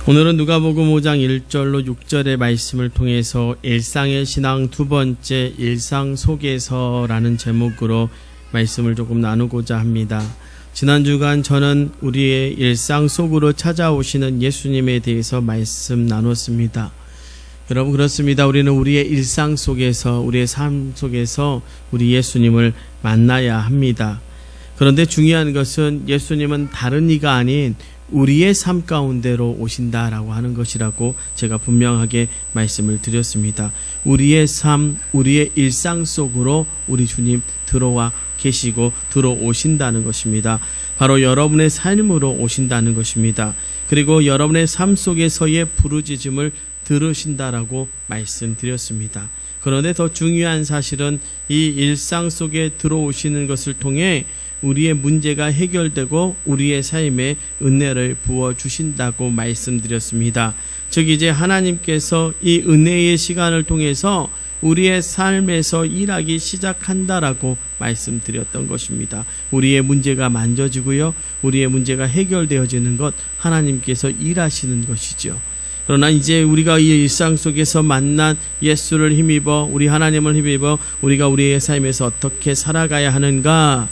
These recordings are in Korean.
오늘은 누가복음 5장 1절로 6절의 말씀을 통해서 일상의 신앙 두 번째 일상 속에서라는 제목으로 말씀을 조금 나누고자 합니다. 지난 주간 저는 우리의 일상 속으로 찾아오시는 예수님에 대해서 말씀 나눴습니다. 여러분, 그렇습니다. 우리는 우리의 일상 속에서, 우리의 삶 속에서 우리 예수님을 만나야 합니다. 그런데 중요한 것은 예수님은 다른 이가 아닌 우리의 삶 가운데로 오신다라고 하는 것이라고 제가 분명하게 말씀을 드렸습니다. 우리의 삶, 우리의 일상 속으로 우리 주님 들어와 계시고 들어오신다는 것입니다. 바로 여러분의 삶으로 오신다는 것입니다. 그리고 여러분의 삶 속에서의 부르짖음을 들으신다라고 말씀드렸습니다. 그런데 더 중요한 사실은 이 일상 속에 들어오시는 것을 통해 우리의 문제가 해결되고 우리의 삶에 은혜를 부어주신다고 말씀드렸습니다. 즉 이제 하나님께서 이 은혜의 시간을 통해서 우리의 삶에서 일하기 시작한다라고 말씀드렸던 것입니다. 우리의 문제가 만져지고요, 우리의 문제가 해결되어지는 것, 하나님께서 일하시는 것이죠. 그러나 이제 우리가 이 일상 속에서 만난 예수를 힘입어, 우리 하나님을 힘입어 우리가 우리의 삶에서 어떻게 살아가야 하는가?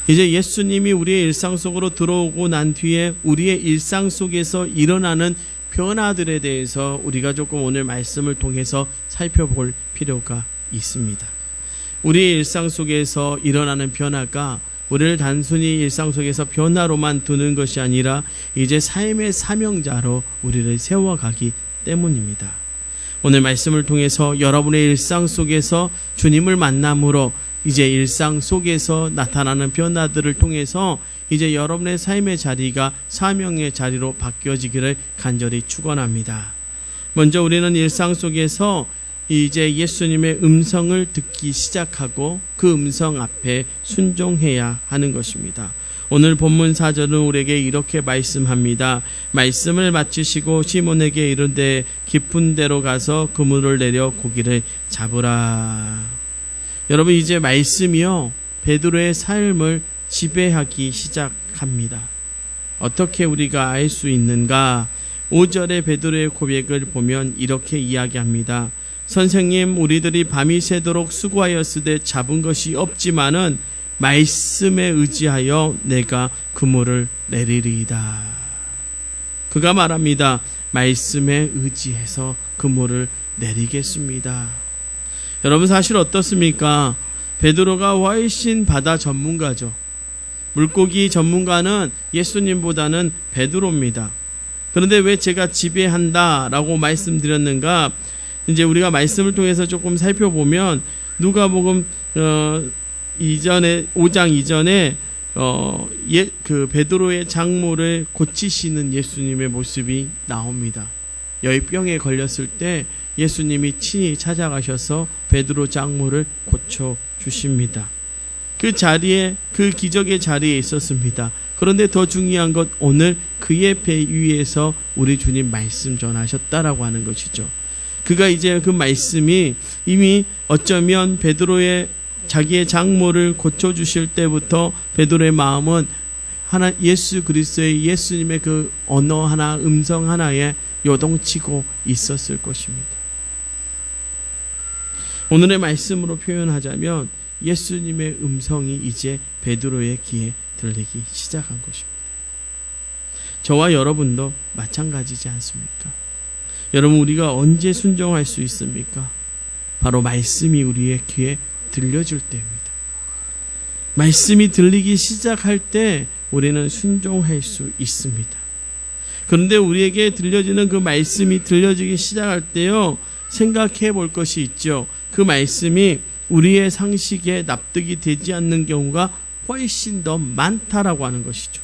이제 예수님이 우리의 일상 속으로 들어오고 난 뒤에 우리의 일상 속에서 일어나는 변화들에 대해서 우리가 조금 오늘 말씀을 통해서 살펴볼 필요가 있습니다. 우리의 일상 속에서 일어나는 변화가 우리를 단순히 일상 속에서 변화로만 두는 것이 아니라 이제 삶의 사명자로 우리를 세워가기 때문입니다. 오늘 말씀을 통해서 여러분의 일상 속에서 주님을 만남으로 이제 일상 속에서 나타나는 변화들을 통해서 이제 여러분의 삶의 자리가 사명의 자리로 바뀌어지기를 간절히 축원합니다. 먼저 우리는 일상 속에서 이제 예수님의 음성을 듣기 시작하고 그 음성 앞에 순종해야 하는 것입니다. 오늘 본문 4절은 우리에게 이렇게 말씀합니다. 말씀을 마치시고 시몬에게 이르되 깊은 데로 가서 그물을 내려 고기를 잡으라. 여러분, 이제 말씀이요, 베드로의 삶을 지배하기 시작합니다. 어떻게 우리가 알 수 있는가? 5절의 베드로의 고백을 보면 이렇게 이야기합니다. 선생님, 우리들이 밤이 새도록 수고하였으되 잡은 것이 없지만은 말씀에 의지하여 내가 그물을 내리리이다. 그가 말합니다. 말씀에 의지해서 그물을 내리겠습니다. 여러분, 사실 어떻습니까? 베드로가 훨씬 바다 전문가죠. 물고기 전문가는 예수님보다는 베드로입니다. 그런데 왜 제가 지배한다라고 말씀드렸는가? 이제 우리가 말씀을 통해서 조금 살펴보면 누가복음 5장 이전에 그 베드로의 장모를 고치시는 예수님의 모습이 나옵니다. 열병에 걸렸을 때 예수님이 친히 찾아가셔서 베드로 장모를 고쳐주십니다. 그 자리에, 그 기적의 자리에 있었습니다. 그런데 더 중요한 것, 오늘 그의 배 위에서 우리 주님 말씀 전하셨다라고 하는 것이죠. 그가 이제 그 말씀이 이미 어쩌면 베드로의 자기의 장모를 고쳐주실 때부터 베드로의 마음은 예수 그리스도의 예수님의 그 언어 하나, 음성 하나에 요동치고 있었을 것입니다. 오늘의 말씀으로 표현하자면 예수님의 음성이 이제 베드로의 귀에 들리기 시작한 것입니다. 저와 여러분도 마찬가지지 않습니까? 여러분, 우리가 언제 순종할 수 있습니까? 바로 말씀이 우리의 귀에 들려줄 때입니다. 말씀이 들리기 시작할 때 우리는 순종할 수 있습니다. 그런데 우리에게 들려지는 그 말씀이 들려지기 시작할 때요, 생각해 볼 것이 있죠. 그 말씀이 우리의 상식에 납득이 되지 않는 경우가 훨씬 더 많다라고 하는 것이죠.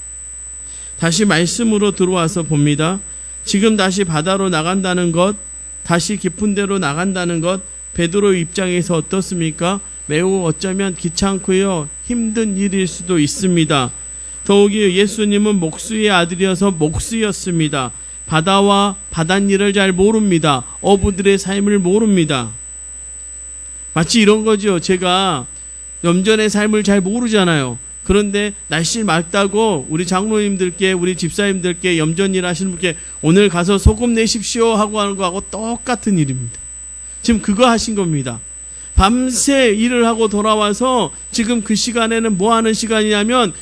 다시 말씀으로 들어와서 봅니다. 지금 다시 바다로 나간다는 것, 다시 깊은 데로 나간다는 것, 베드로 입장에서 어떻습니까? 매우 어쩌면 귀찮고요, 힘든 일일 수도 있습니다. 더욱이 예수님은 목수의 아들이어서 목수였습니다. 바다와 바닷일을 잘 모릅니다. 어부들의 삶을 모릅니다. 마치 이런 거죠. 제가 염전의 삶을 잘 모르잖아요. 그런데 날씨 맑다고 우리 장로님들께, 우리 집사님들께, 염전 일 하시는 분께 오늘 가서 소금 내십시오 하고 하는 거하고 똑같은 일입니다. 지금 그거 하신 겁니다. 밤새 일을 하고 돌아와서 지금 그 시간에는 뭐 하는 시간이냐면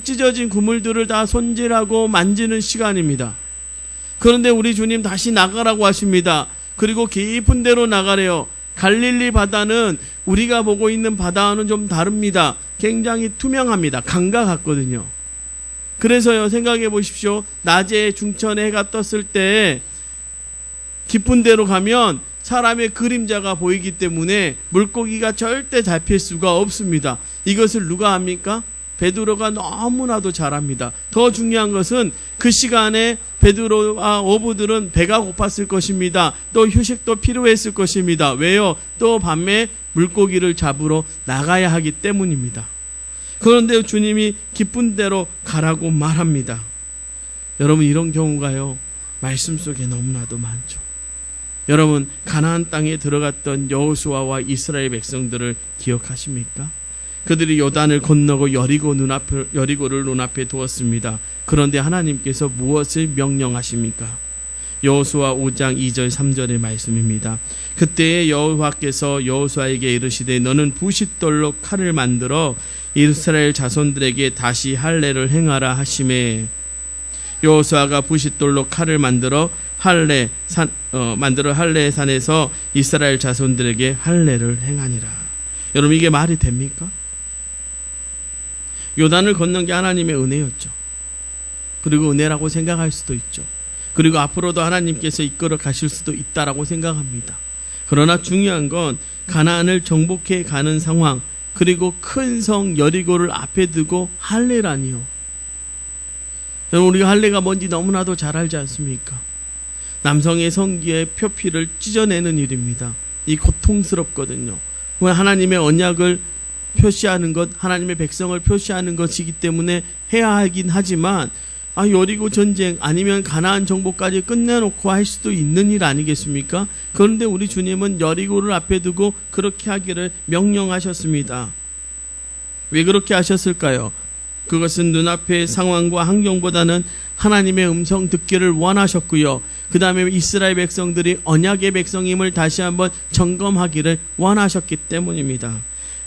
찢어진 그물들을 다 손질하고 만지는 시간입니다. 그런데 우리 주님 다시 나가라고 하십니다. 그리고 깊은 데로 나가래요. 갈릴리 바다는 우리가 보고 있는 바다와는 좀 다릅니다. 굉장히 투명합니다. 강과 같거든요. 그래서요, 생각해 보십시오. 낮에 중천에 해가 떴을 때 깊은 데로 가면 사람의 그림자가 보이기 때문에 물고기가 절대 잡힐 수가 없습니다. 이것을 누가 합니까? 베드로가 너무나도 잘합니다. 더 중요한 것은 그 시간에 베드로와 어부들은 배가 고팠을 것입니다. 또 휴식도 필요했을 것입니다. 왜요? 또 밤에 물고기를 잡으러 나가야 하기 때문입니다. 그런데 주님이 깊은 데로 가라고 말합니다. 여러분, 이런 경우가요, 말씀 속에 너무나도 많죠. 여러분, 가나안 땅에 들어갔던 여호수아와 이스라엘 백성들을 기억하십니까? 그들이 요단을 건너고 여리고를 눈앞에 두었습니다. 그런데 하나님께서 무엇을 명령하십니까? 여호수아 5장 2절 3절의 말씀입니다. 그때에 여호와께서 여호수아에게 이르시되 너는 부싯돌로 칼을 만들어 이스라엘 자손들에게 다시 할례를 행하라 하시매, 여호수아가 부싯돌로 칼을 만들어 할례 산에서 이스라엘 자손들에게 할례를 행하니라. 여러분, 이게 말이 됩니까? 요단을 건넌 게 하나님의 은혜였죠. 그리고 은혜라고 생각할 수도 있죠. 그리고 앞으로도 하나님께서 이끌어 가실 수도 있다라고 생각합니다. 그러나 중요한 건 가나안을 정복해 가는 상황, 그리고 큰 성 여리고를 앞에 두고 할례라니요. 여러분, 우리가 할례가 뭔지 너무나도 잘 알지 않습니까? 남성의 성기의 표피를 찢어내는 일입니다. 이 고통스럽거든요. 하나님의 언약을 표시하는 것, 하나님의 백성을 표시하는 것이기 때문에 해야 하긴 하지만, 여리고 전쟁 아니면 가나안 정복까지 끝내놓고 할 수도 있는 일 아니겠습니까? 그런데 우리 주님은 여리고를 앞에 두고 그렇게 하기를 명령하셨습니다. 왜 그렇게 하셨을까요? 그것은 눈앞의 상황과 환경보다는 하나님의 음성 듣기를 원하셨고요. 그 다음에 이스라엘 백성들이 언약의 백성임을 다시 한번 점검하기를 원하셨기 때문입니다.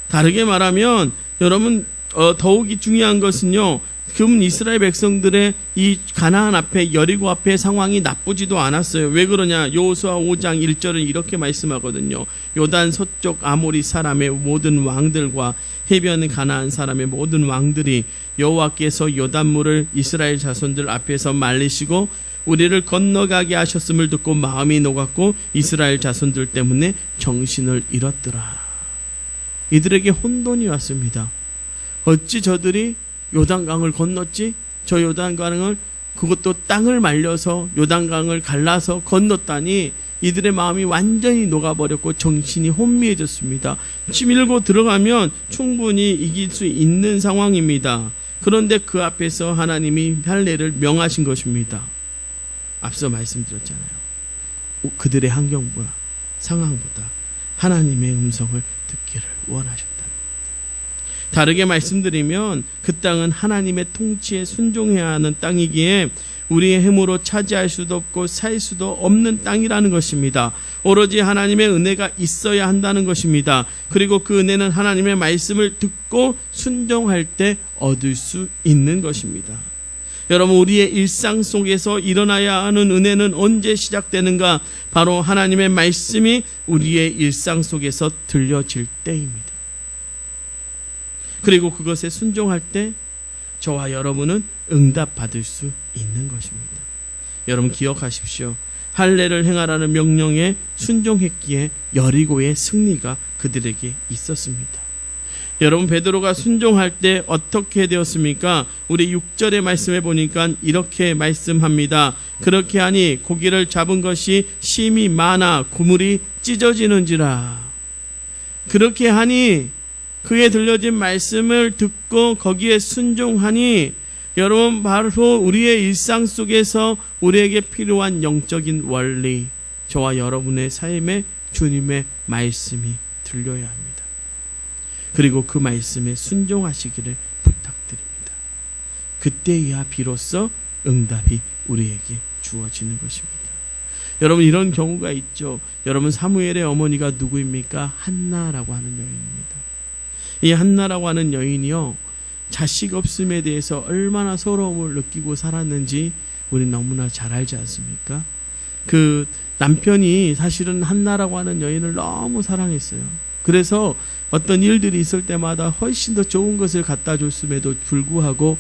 다르게 말하면 여러분, 더욱이 중요한 것은요, 그럼 이스라엘 백성들의 이 가나안 앞에, 여리고 앞에 상황이 나쁘지도 않았어요. 왜 그러냐? 여호수아 5장 1절은 이렇게 말씀하거든요. 요단 서쪽 아모리 사람의 모든 왕들과 해변 가나안 사람의 모든 왕들이 여호와께서 요단물을 이스라엘 자손들 앞에서 말리시고 우리를 건너가게 하셨음을 듣고 마음이 녹았고 이스라엘 자손들 때문에 정신을 잃었더라. 이들에게 혼돈이 왔습니다. 어찌 저들이 요단강을 건넜지? 저 요단강을, 그것도 땅을 말려서 요단강을 갈라서 건넜다니, 이들의 마음이 완전히 녹아버렸고 정신이 혼미해졌습니다. 치밀고 들어가면 충분히 이길 수 있는 상황입니다. 그런데 그 앞에서 하나님이 할례를 명하신 것입니다. 앞서 말씀드렸잖아요. 그들의 환경보다, 상황보다 하나님의 음성을 듣기를 원하셨다. 다르게 말씀드리면 그 땅은 하나님의 통치에 순종해야 하는 땅이기에 우리의 힘으로 차지할 수도 없고 살 수도 없는 땅이라는 것입니다. 오로지 하나님의 은혜가 있어야 한다는 것입니다. 그리고 그 은혜는 하나님의 말씀을 듣고 순종할 때 얻을 수 있는 것입니다. 여러분, 우리의 일상 속에서 일어나야 하는 은혜는 언제 시작되는가? 바로 하나님의 말씀이 우리의 일상 속에서 들려질 때입니다. 그리고 그것에 순종할 때 저와 여러분은 응답받을 수 있는 것입니다. 여러분, 기억하십시오. 할례를 행하라는 명령에 순종했기에 여리고의 승리가 그들에게 있었습니다. 여러분, 베드로가 순종할 때 어떻게 되었습니까? 우리 6절의 말씀에 보니까 이렇게 말씀합니다. 그렇게 하니 고기를 잡은 것이 심이 많아 그물이 찢어지는지라. 그렇게 하니, 그에 들려진 말씀을 듣고 거기에 순종하니, 여러분, 바로 우리의 일상 속에서 우리에게 필요한 영적인 원리, 저와 여러분의 삶에 주님의 말씀이 들려야 합니다. 그리고 그 말씀에 순종하시기를 그때야 비로소 응답이 우리에게 주어지는 것입니다. 여러분, 이런 경우가 있죠. 여러분, 사무엘의 어머니가 누구입니까? 한나라고 하는 여인입니다. 이 한나라고 하는 여인이요, 자식 없음에 대해서 얼마나 서러움을 느끼고 살았는지 우리 너무나 잘 알지 않습니까? 그 남편이 사실은 한나라고 하는 여인을 너무 사랑했어요. 그래서 어떤 일들이 있을 때마다 훨씬 더 좋은 것을 갖다 줬음에도 불구하고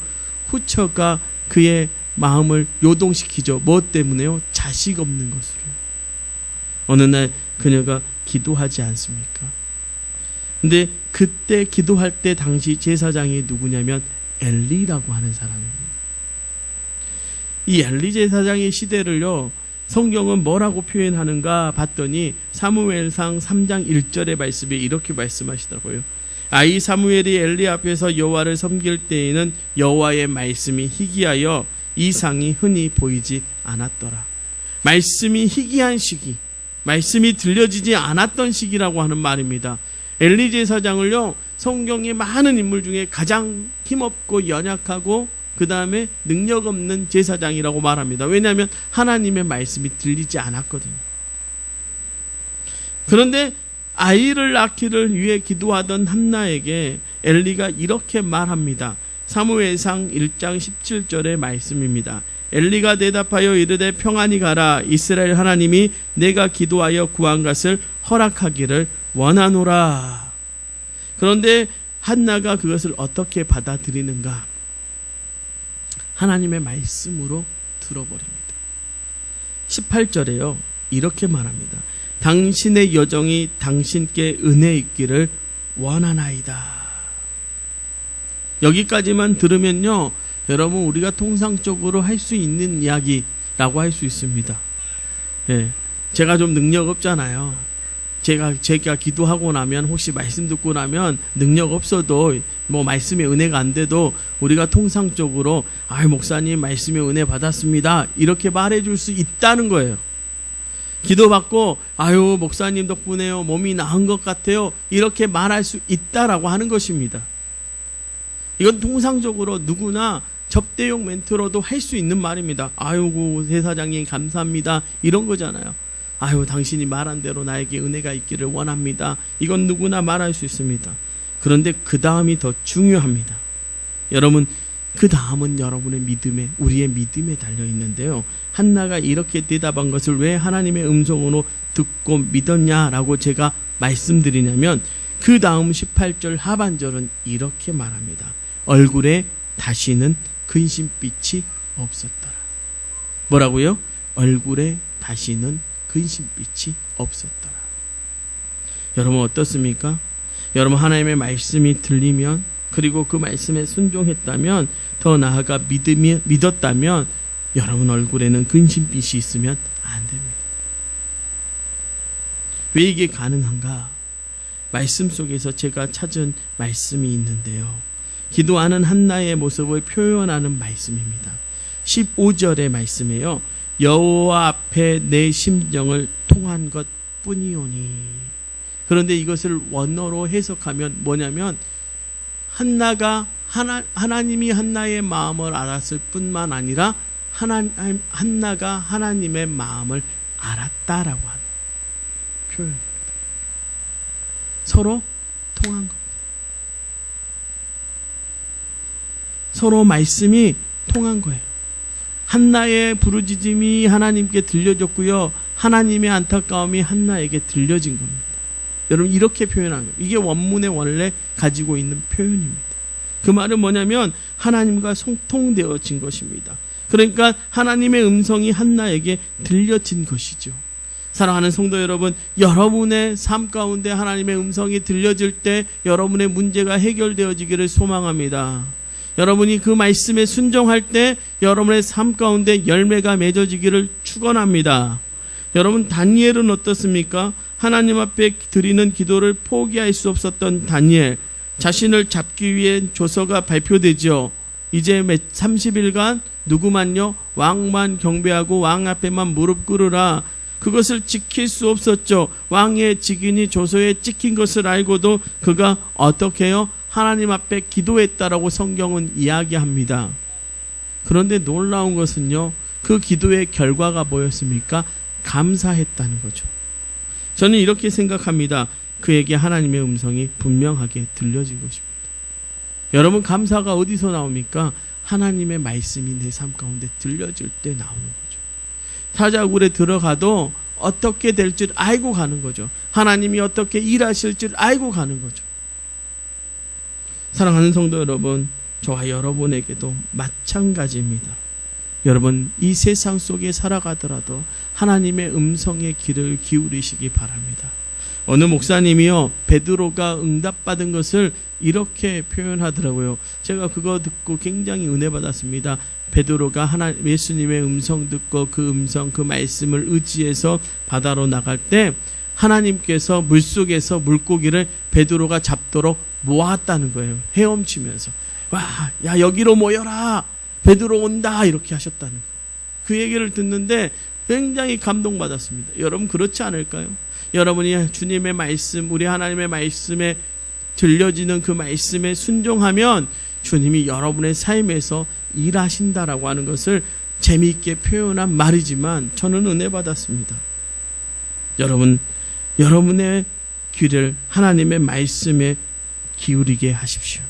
후처가 그의 마음을 요동시키죠. 무엇 때문에요? 자식 없는 것으로요. 어느 날 그녀가 기도하지 않습니까? 근데 그때 기도할 때 당시 제사장이 누구냐면 엘리라고 하는 사람입니다. 이 엘리 제사장의 시대를요, 성경은 뭐라고 표현하는가 봤더니 사무엘상 3장 1절의 말씀에 이렇게 말씀하시더라고요. 아이 사무엘이 엘리 앞에서 여호와를 섬길 때에는 여호와의 말씀이 희귀하여 이상이 흔히 보이지 않았더라. 말씀이 희귀한 시기, 말씀이 들려지지 않았던 시기라고 하는 말입니다. 엘리 제사장을요, 성경의 많은 인물 중에 가장 힘없고 연약하고 그 다음에 능력 없는 제사장이라고 말합니다. 왜냐하면 하나님의 말씀이 들리지 않았거든요. 그런데 아이를 낳기를 위해 기도하던 한나에게 엘리가 이렇게 말합니다. 사무엘상 1장 17절의 말씀입니다. 엘리가 대답하여 이르되 평안히 가라. 이스라엘 하나님이 내가 기도하여 구한 것을 허락하기를 원하노라. 그런데 한나가 그것을 어떻게 받아들이는가? 하나님의 말씀으로 들어버립니다. 18절에요, 이렇게 말합니다. 당신의 여정이 당신께 은혜 있기를 원하나이다. 여기까지만 들으면요, 여러분, 우리가 통상적으로 할 수 있는 이야기라고 할 수 있습니다. 예, 제가 좀 능력 없잖아요. 제가 기도하고 나면, 혹시 말씀 듣고 나면 능력 없어도 뭐 말씀의 은혜가 안 돼도 우리가 통상적으로 목사님 말씀의 은혜 받았습니다, 이렇게 말해줄 수 있다는 거예요. 기도받고 목사님 덕분에요, 몸이 나은 것 같아요, 이렇게 말할 수 있다라고 하는 것입니다. 이건 통상적으로 누구나 접대용 멘트로도 할 수 있는 말입니다. 아이고 대사장님 감사합니다, 이런 거잖아요. 당신이 말한 대로 나에게 은혜가 있기를 원합니다. 이건 누구나 말할 수 있습니다. 그런데 그 다음이 더 중요합니다. 여러분, 그 다음은 여러분의 믿음에, 우리의 믿음에 달려 있는데요. 한나가 이렇게 대답한 것을 왜 하나님의 음성으로 듣고 믿었냐라고 제가 말씀드리냐면, 그 다음 18절 하반절은 이렇게 말합니다. 얼굴에 다시는 근심빛이 없었더라. 뭐라고요? 얼굴에 다시는 근심빛이 없었더라. 여러분 어떻습니까? 여러분 하나님의 말씀이 들리면, 그리고 그 말씀에 순종했다면, 더 나아가 믿었다면 여러분 얼굴에는 근심빛이 있으면 안 됩니다. 왜 이게 가능한가? 말씀 속에서 제가 찾은 말씀이 있는데요. 기도하는 한나의 모습을 표현하는 말씀입니다. 15절의 말씀에요. 여호와 앞에 내 심정을 통한 것 뿐이오니. 그런데 이것을 원어로 해석하면 뭐냐면, 하나님이 한나의 마음을 알았을 뿐만 아니라 한나가 하나님의 마음을 알았다라고 하는 표현입니다. 서로 통한 겁니다. 서로 말씀이 통한 거예요. 한나의 부르짖음이 하나님께 들려졌고요, 하나님의 안타까움이 한나에게 들려진 겁니다. 여러분 이렇게 표현한 거예요. 이게 원문에 원래 가지고 있는 표현입니다. 그 말은 뭐냐면 하나님과 소통되어진 것입니다. 그러니까 하나님의 음성이 한나에게 들려진 것이죠. 사랑하는 성도 여러분, 여러분의 삶 가운데 하나님의 음성이 들려질 때 여러분의 문제가 해결되어지기를 소망합니다. 여러분이 그 말씀에 순종할 때 여러분의 삶 가운데 열매가 맺어지기를 축원합니다. 여러분 다니엘은 어떻습니까? 하나님 앞에 드리는 기도를 포기할 수 없었던 다니엘, 자신을 잡기 위해 조서가 발표되죠. 이제 30일간 누구만요? 왕만 경배하고 왕 앞에만 무릎 꿇으라. 그것을 지킬 수 없었죠. 왕의 직인이 조서에 찍힌 것을 알고도 그가 어떻게 해요? 하나님 앞에 기도했다라고 성경은 이야기합니다. 그런데 놀라운 것은요, 그 기도의 결과가 뭐였습니까? 감사했다는 거죠. 저는 이렇게 생각합니다. 그에게 하나님의 음성이 분명하게 들려진 것입니다. 여러분, 감사가 어디서 나옵니까? 하나님의 말씀이 내 삶 가운데 들려질 때 나오는 거죠. 사자굴에 들어가도 어떻게 될 줄 알고 가는 거죠. 하나님이 어떻게 일하실 줄 알고 가는 거죠. 사랑하는 성도 여러분, 저와 여러분에게도 마찬가지입니다. 여러분, 이 세상 속에 살아가더라도 하나님의 음성의 귀를 기울이시기 바랍니다. 어느 목사님이요, 베드로가 응답받은 것을 이렇게 표현하더라고요. 제가 그거 듣고 굉장히 은혜 받았습니다. 베드로가 예수님의 음성 듣고 그 음성, 그 말씀을 의지해서 바다로 나갈 때 하나님께서 물속에서 물고기를 베드로가 잡도록 모았다는 거예요. 헤엄치면서. 와, 야, 여기로 모여라. 베드로 온다. 이렇게 하셨다는 거예요. 그 얘기를 듣는데 굉장히 감동받았습니다. 여러분, 그렇지 않을까요? 여러분이 주님의 말씀, 우리 하나님의 말씀에 들려지는 그 말씀에 순종하면 주님이 여러분의 삶에서 일하신다라고 하는 것을 재미있게 표현한 말이지만 저는 은혜 받았습니다. 여러분, 여러분의 귀를 하나님의 말씀에 기울이게 하십시오.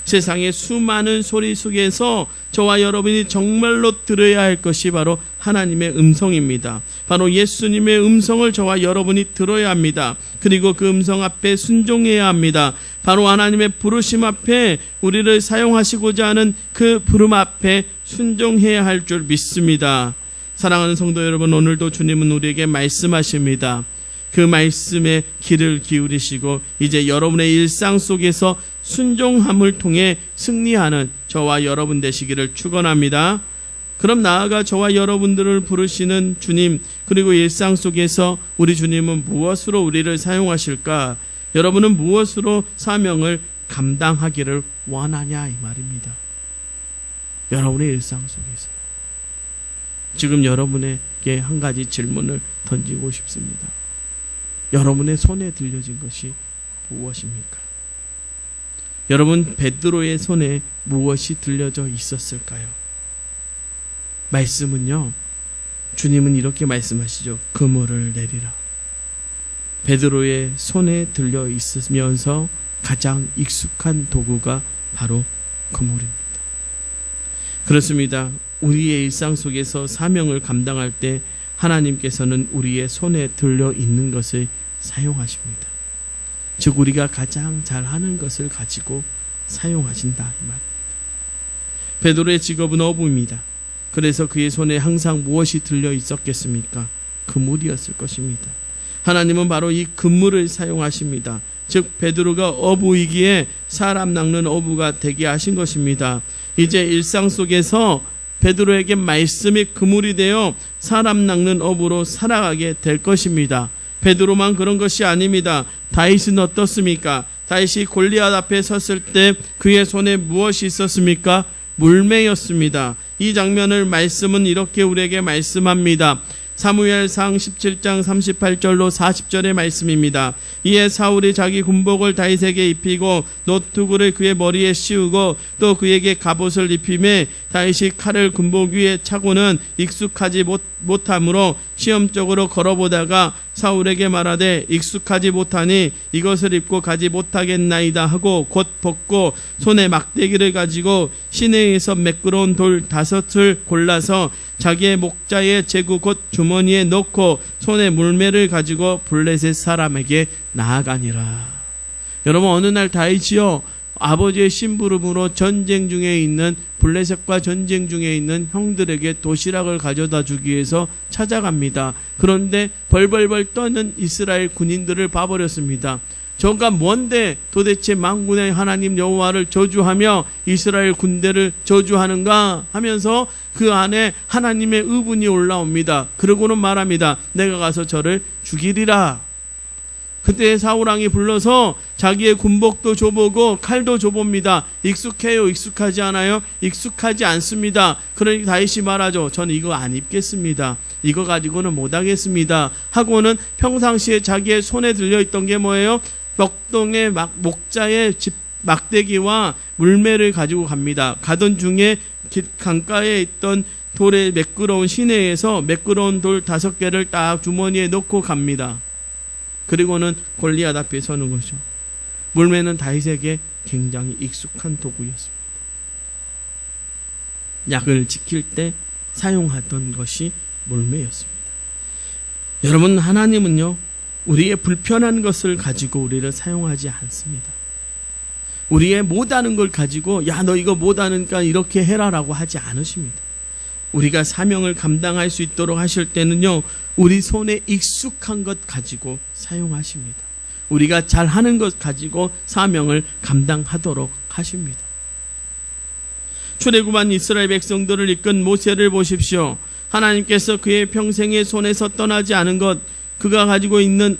세상의 수많은 소리 속에서 저와 여러분이 정말로 들어야 할 것이 바로 하나님의 음성입니다. 바로 예수님의 음성을 저와 여러분이 들어야 합니다. 그리고 그 음성 앞에 순종해야 합니다. 바로 하나님의 부르심 앞에 우리를 사용하시고자 하는 그 부름 앞에 순종해야 할 줄 믿습니다. 사랑하는 성도 여러분, 오늘도 주님은 우리에게 말씀하십니다. 그 말씀에 귀를 기울이시고 이제 여러분의 일상 속에서 순종함을 통해 승리하는 저와 여러분 되시기를 축원합니다. 그럼 나아가 저와 여러분들을 부르시는 주님, 그리고 일상 속에서 우리 주님은 무엇으로 우리를 사용하실까? 여러분은 무엇으로 사명을 감당하기를 원하냐, 이 말입니다. 여러분의 일상 속에서 지금 여러분에게 한 가지 질문을 던지고 싶습니다. 여러분의 손에 들려진 것이 무엇입니까? 여러분, 베드로의 손에 무엇이 들려져 있었을까요? 말씀은요, 주님은 이렇게 말씀하시죠. 그물을 내리라. 베드로의 손에 들려 있으면서 가장 익숙한 도구가 바로 그물입니다. 그렇습니다. 우리의 일상 속에서 사명을 감당할 때 하나님께서는 우리의 손에 들려 있는 것을 사용하십니다. 즉, 우리가 가장 잘하는 것을 가지고 사용하신다, 이 말입니다. 베드로의 직업은 어부입니다. 그래서 그의 손에 항상 무엇이 들려 있었겠습니까? 그물이었을 것입니다. 하나님은 바로 이 그물을 사용하십니다. 즉, 베드로가 어부이기에 사람 낚는 어부가 되게 하신 것입니다. 이제 일상 속에서 베드로에게 말씀이 그물이 되어 사람 낚는 어부로 살아가게 될 것입니다. 베드로만 그런 것이 아닙니다. 다윗은 어떻습니까? 다윗이 골리앗 앞에 섰을 때 그의 손에 무엇이 있었습니까? 물매였습니다. 이 장면을 말씀은 이렇게 우리에게 말씀합니다. 사무엘상 17장 38절로 40절의 말씀입니다. 이에 사울이 자기 군복을 다윗에게 입히고 노투구를 그의 머리에 씌우고 또 그에게 갑옷을 입히매 다윗이 칼을 군복 위에 차고는 익숙하지 못하므로 시험적으로 걸어보다가 사울에게 말하되 익숙하지 못하니 이것을 입고 가지 못하겠나이다 하고 곧 벗고 손에 막대기를 가지고 시내에서 매끄러운 돌 5을 골라서 자기의 목자의 제구 곧 주머니에 넣고 손에 물매를 가지고 블레셋 사람에게 나아가니라. 여러분, 어느 날 다윗이요, 아버지의 심부름으로 전쟁 중에 있는 블레셋과 전쟁 중에 있는 형들에게 도시락을 가져다 주기 위해서 찾아갑니다. 그런데 벌벌벌 떠는 이스라엘 군인들을 봐버렸습니다. 저가 뭔데 도대체 만군의 하나님 여호와를 저주하며 이스라엘 군대를 저주하는가 하면서 그 안에 하나님의 의분이 올라옵니다. 그러고는 말합니다. 내가 가서 저를 죽이리라. 그때 사울왕이 불러서 자기의 군복도 줘보고 칼도 줘봅니다. 익숙해요? 익숙하지 않아요? 익숙하지 않습니다. 그러니 다윗이 말하죠. 저는 이거 안 입겠습니다. 이거 가지고는 못하겠습니다. 하고는 평상시에 자기의 손에 들려있던 게 뭐예요? 벽동의 목자의 막대기와 물매를 가지고 갑니다. 가던 중에 강가에 있던 돌에 매끄러운 시내에서 매끄러운 돌 5개를 딱 주머니에 넣고 갑니다. 그리고는 골리앗 앞에 서는 거죠. 물매는 다윗에게 굉장히 익숙한 도구였습니다. 약을 지킬 때 사용하던 것이 물매였습니다. 여러분, 하나님은요, 우리의 불편한 것을 가지고 우리를 사용하지 않습니다. 우리의 못하는 걸 가지고 야, 너 이거 못하니까 이렇게 해라라고 하지 않으십니다. 우리가 사명을 감당할 수 있도록 하실 때는요, 우리 손에 익숙한 것 가지고 사용하십니다. 우리가 잘하는 것 가지고 사명을 감당하도록 하십니다. 출애굽한 이스라엘 백성들을 이끈 모세를 보십시오. 하나님께서 그의 평생의 손에서 떠나지 않은 것, 그가 가지고 있는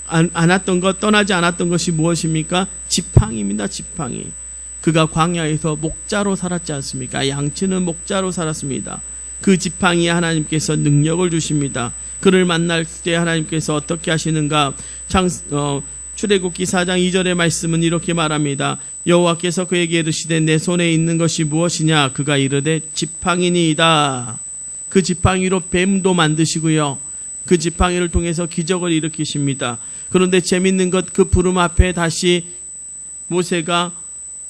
않았던 것, 떠나지 않았던 것이 무엇입니까? 지팡이입니다. 지팡이. 그가 광야에서 목자로 살았지 않습니까? 양치는 목자로 살았습니다. 그 지팡이에 하나님께서 능력을 주십니다. 그를 만날 때 하나님께서 어떻게 하시는가? 출애굽기 4장 2절의 말씀은 이렇게 말합니다. 여호와께서 그에게 이르시되 내 손에 있는 것이 무엇이냐? 그가 이르되 지팡이니이다. 그 지팡이로 뱀도 만드시고요, 그 지팡이를 통해서 기적을 일으키십니다. 그런데 재밌는 것, 그 부름 앞에 다시 모세가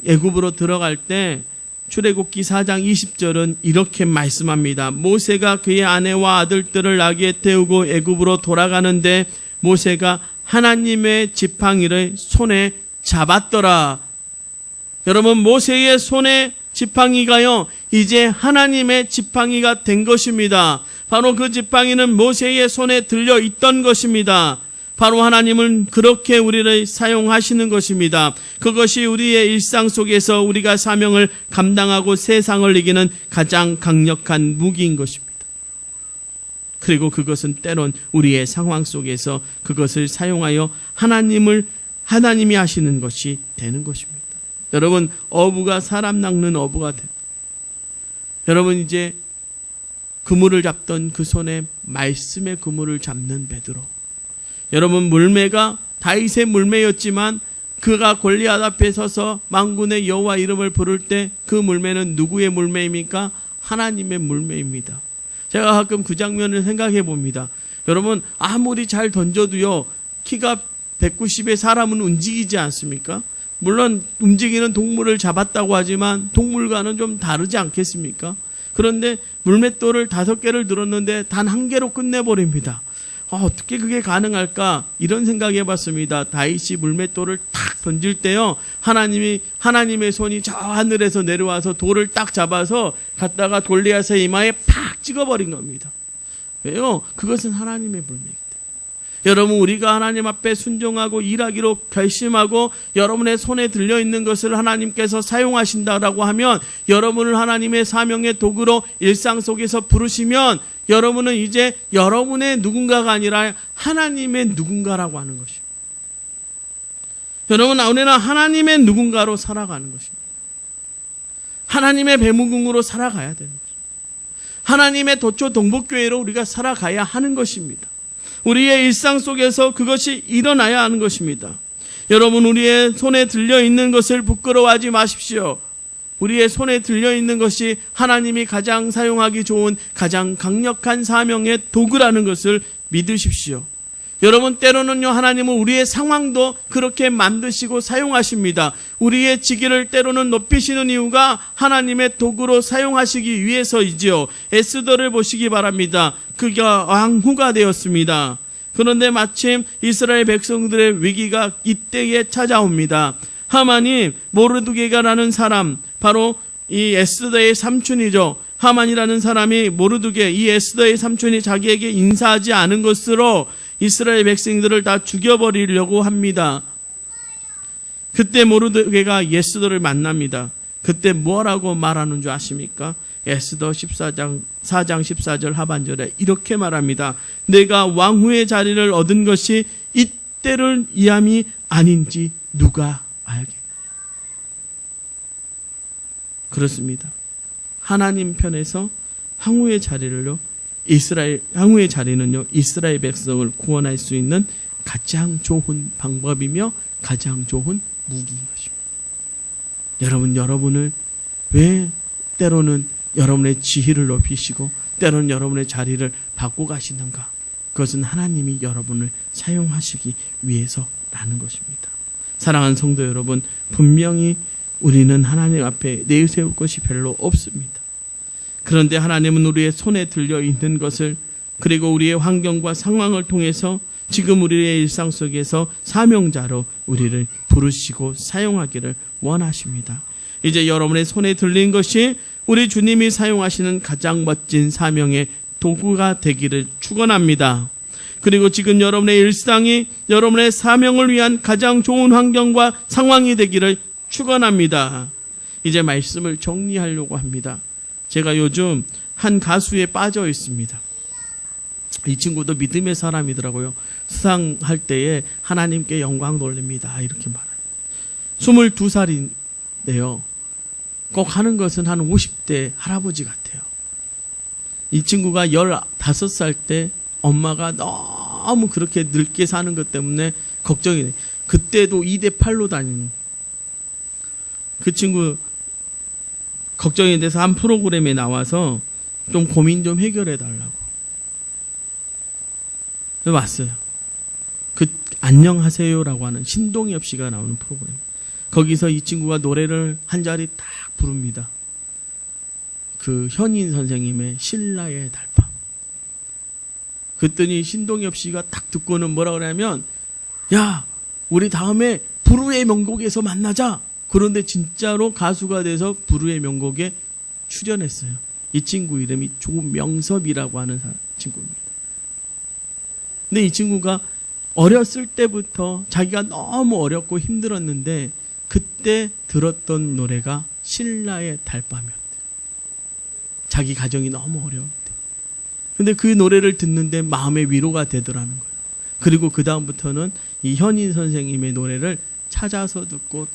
애굽으로 들어갈 때 출애굽기 4장 20절은 이렇게 말씀합니다. 모세가 그의 아내와 아들들을 나귀에 태우고 애굽으로 돌아가는데 모세가 하나님의 지팡이를 손에 잡았더라. 여러분, 모세의 손에 지팡이가요, 이제 하나님의 지팡이가 된 것입니다. 바로 그 지팡이는 모세의 손에 들려 있던 것입니다. 바로 하나님은 그렇게 우리를 사용하시는 것입니다. 그것이 우리의 일상 속에서 우리가 사명을 감당하고 세상을 이기는 가장 강력한 무기인 것입니다. 그리고 그것은 때론 우리의 상황 속에서 그것을 사용하여 하나님이 하시는 것이 되는 것입니다. 여러분, 어부가 사람 낚는 어부가 됩니다. 여러분, 이제 그물을 잡던 그 손에 말씀의 그물을 잡는 베드로. 여러분, 물매가 다윗의 물매였지만 그가 골리앗 앞에 서서 만군의 여호와 이름을 부를 때 그 물매는 누구의 물매입니까? 하나님의 물매입니다. 제가 가끔 그 장면을 생각해 봅니다. 여러분, 아무리 잘 던져도요, 키가 190의 사람은 움직이지 않습니까? 물론 움직이는 동물을 잡았다고 하지만 동물과는 좀 다르지 않겠습니까? 그런데 물맷돌을 5개를 들었는데 단 1개로 끝내버립니다. 어떻게 그게 가능할까? 이런 생각해 봤습니다. 다윗이 물맷돌을 탁 던질 때요, 하나님의 손이 저 하늘에서 내려와서 돌을 딱 잡아서 갖다가 골리앗의 이마에 팍 찍어버린 겁니다. 왜요? 그것은 하나님의 물매이기 때문에. 여러분, 우리가 하나님 앞에 순종하고 일하기로 결심하고 여러분의 손에 들려있는 것을 하나님께서 사용하신다라고 하면, 여러분을 하나님의 사명의 도구로 일상 속에서 부르시면 여러분은 이제 여러분의 누군가가 아니라 하나님의 누군가라고 하는 것입니다. 여러분, 우리는 하나님의 누군가로 살아가는 것입니다. 하나님의 배무궁으로 살아가야 되는 것입니다. 하나님의 도초 동복교회로 우리가 살아가야 하는 것입니다. 우리의 일상 속에서 그것이 일어나야 하는 것입니다. 여러분, 우리의 손에 들려있는 것을 부끄러워하지 마십시오. 우리의 손에 들려있는 것이 하나님이 가장 사용하기 좋은 가장 강력한 사명의 도구라는 것을 믿으십시오. 여러분, 때로는요, 하나님은 우리의 상황도 그렇게 만드시고 사용하십니다. 우리의 직위를 때로는 높이시는 이유가 하나님의 도구로 사용하시기 위해서이지요. 에스더를 보시기 바랍니다. 그가 왕후가 되었습니다. 그런데 마침 이스라엘 백성들의 위기가 이때에 찾아옵니다. 하만이 모르드게가라는 사람, 바로 이 에스더의 삼촌이죠. 하만이라는 사람이 이 에스더의 삼촌이 자기에게 인사하지 않은 것으로 이스라엘 백성들을 다 죽여버리려고 합니다. 그때 모르드게가 에스더를 만납니다. 그때 뭐라고 말하는 줄 아십니까? 에스더 4장 14절 하반절에 이렇게 말합니다. 내가 왕후의 자리를 얻은 것이 이때를 이함이 아닌지 누가 알겠느냐. 그렇습니다. 하나님 편에서 항우의 자리는요, 이스라엘 백성을 구원할 수 있는 가장 좋은 방법이며 가장 좋은 무기인 것입니다. 여러분을 왜 때로는 여러분의 지혜를 높이시고 때로는 여러분의 자리를 바꿔 가시는가? 그것은 하나님이 여러분을 사용하시기 위해서라는 것입니다. 사랑하는 성도 여러분, 분명히 우리는 하나님 앞에 내세울 것이 별로 없습니다. 그런데 하나님은 우리의 손에 들려 있는 것을, 그리고 우리의 환경과 상황을 통해서 지금 우리의 일상 속에서 사명자로 우리를 부르시고 사용하기를 원하십니다. 이제 여러분의 손에 들린 것이 우리 주님이 사용하시는 가장 멋진 사명의 도구가 되기를 축원합니다. 그리고 지금 여러분의 일상이 여러분의 사명을 위한 가장 좋은 환경과 상황이 되기를 축원합니다. 이제 말씀을 정리하려고 합니다. 제가 요즘 한 가수에 빠져 있습니다. 이 친구도 믿음의 사람이더라고요. 수상할 때에 하나님께 영광 돌립니다, 이렇게 말해요. 22살인데요. 꼭 하는 것은 한 50대 할아버지 같아요. 이 친구가 15살 때 엄마가 너무 그렇게 늙게 사는 것 때문에 걱정이 돼요. 그때도 2대8로 다니는 그 친구 걱정이 돼서 한 프로그램에 나와서 좀 고민 좀 해결해 달라고 왔어요. 그 안녕하세요라고 하는 신동엽 씨가 나오는 프로그램. 거기서 이 친구가 노래를 한 자리 딱 부릅니다. 그 현인 선생님의 신라의 달밤. 그랬더니 신동엽 씨가 딱 듣고는 뭐라 그러냐면, 야, 우리 다음에 부르의 명곡에서 만나자. 그런데 진짜로 가수가 돼서 부르의 명곡에 출연했어요. 이 친구 이름이 조명섭이라고 하는 친구입니다. 근데 이 친구가 어렸을 때부터 자기가 너무 어렵고 힘들었는데 그때 들었던 노래가 신라의 달밤이었대요. 자기 가정이 너무 어려울 때. 근데 그 노래를 듣는데 마음의 위로가 되더라는 거예요. 그리고 그 다음부터는 이 현인 선생님의 노래를 찾아서 듣고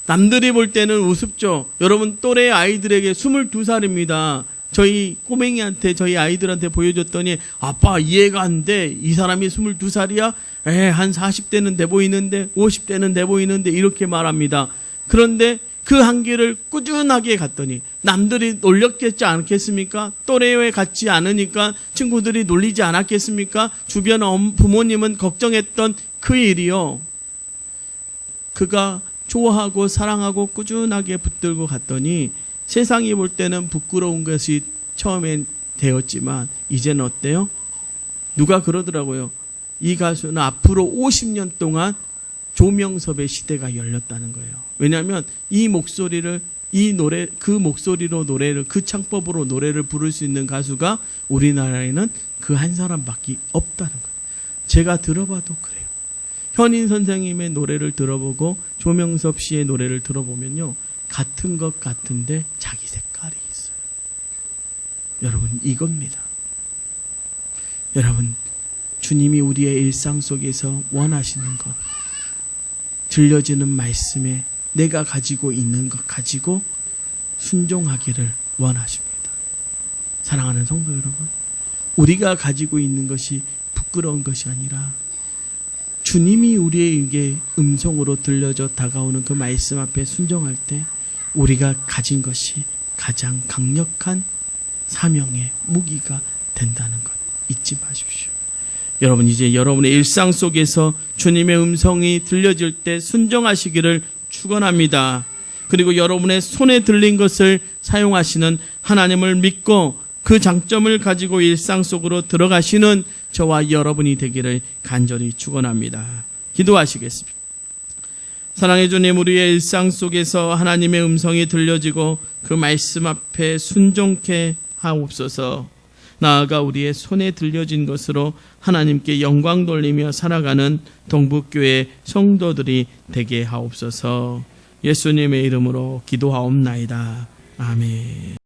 남들이 볼 때는 우습죠. 여러분 또래 아이들에게 22살입니다. 저희 꼬맹이한테, 저희 아이들한테 보여줬더니 아빠 이해가 안 돼. 이 사람이 22살이야? 한 40대는 돼 보이는데 50대는 돼 보이는데 이렇게 말합니다. 그런데 그 한길을 꾸준하게 갔더니 남들이 놀렸겠지 않겠습니까? 또래에 같지 않으니까 친구들이 놀리지 않았겠습니까? 주변 부모님은 걱정했던 그 일이요. 그가 좋아하고 사랑하고 꾸준하게 붙들고 갔더니 세상이 볼 때는 부끄러운 것이 처음엔 되었지만 이제는 어때요? 누가 그러더라고요. 이 가수는 앞으로 50년 동안 조명섭의 시대가 열렸다는 거예요. 왜냐하면 이 목소리를, 이 노래, 그 목소리로 노래를, 그 창법으로 노래를 부를 수 있는 가수가 우리나라에는 그 한 사람밖에 없다는 거예요. 제가 들어봐도 그래요. 현인 선생님의 노래를 들어보고 조명섭 씨의 노래를 들어보면요, 같은 것 같은데 자기 색깔이 있어요. 여러분, 이겁니다. 여러분, 주님이 우리의 일상 속에서 원하시는 것, 들려지는 말씀에 내가 가지고 있는 것 가지고 순종하기를 원하십니다. 사랑하는 성도 여러분, 우리가 가지고 있는 것이 부끄러운 것이 아니라 주님이 우리에게 음성으로 들려져 다가오는 그 말씀 앞에 순종할 때 우리가 가진 것이 가장 강력한 사명의 무기가 된다는 것 잊지 마십시오. 여러분, 이제 여러분의 일상 속에서 주님의 음성이 들려질 때 순종하시기를 축원합니다. 그리고 여러분의 손에 들린 것을 사용하시는 하나님을 믿고 그 장점을 가지고 일상 속으로 들어가시는 저와 여러분이 되기를 간절히 축원합니다. 기도하시겠습니다. 사랑의 주님, 우리의 일상 속에서 하나님의 음성이 들려지고 그 말씀 앞에 순종케 하옵소서. 나아가 우리의 손에 들려진 것으로 하나님께 영광 돌리며 살아가는 동북교회 성도들이 되게 하옵소서. 예수님의 이름으로 기도하옵나이다. 아멘.